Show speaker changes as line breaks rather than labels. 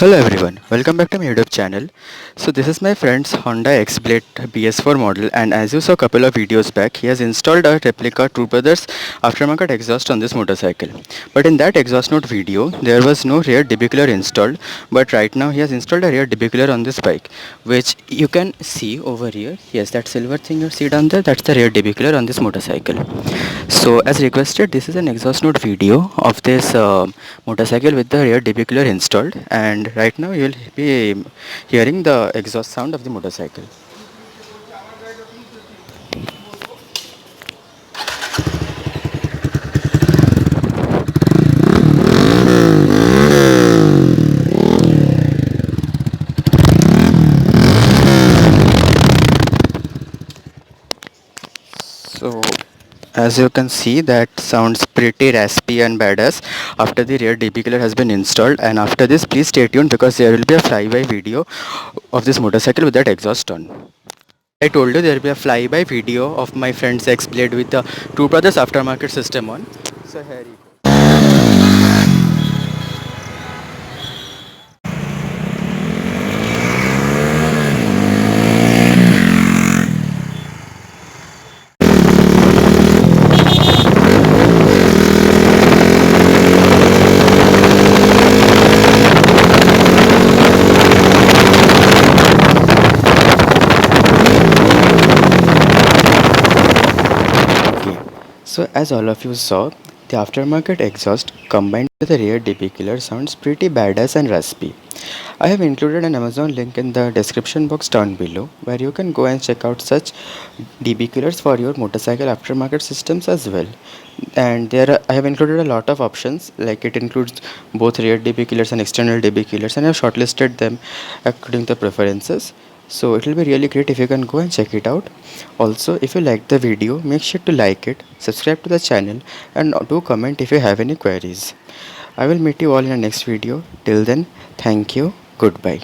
Hello everyone, welcome back to my YouTube channel. So this is my friend's Honda XBlade BS4 model, and as you saw a couple of videos back, he has installed a replica True Brothers aftermarket exhaust on this motorcycle. But in that exhaust note video, there was no rear debuggler installed, but right now he has installed a rear debuggler on this bike, which you can see over here. Yes, that silver thing you see down there, that's the rear debuggler on this motorcycle. So as requested, this is an exhaust note video of this motorcycle with the rear debuggler installed, and right now you will be hearing the exhaust sound of the motorcycle. So as you can see, that sounds pretty raspy and badass after the rear debuggler has been installed. And after this, please stay tuned because there will be a flyby video of this motorcycle with that exhaust on. I told you there will be a flyby video of my friend's XBlade with the Two Brothers aftermarket system on. So here you go. Okay. So as all of you saw, the aftermarket exhaust combined with the rear debuggler sounds pretty badass and raspy. I have included an Amazon link in the description box down below where you can go and check out such debugglers for your motorcycle aftermarket systems as well. And I have included a lot of options, like it includes both rear debuggers and external debuggers, and I have shortlisted them according to preferences. So it will be really great if you can go and check it out. Also, if you like the video, make sure to like it, subscribe to the channel, and do comment if you have any queries. I will meet you all in the next video. Till then, thank you. Goodbye.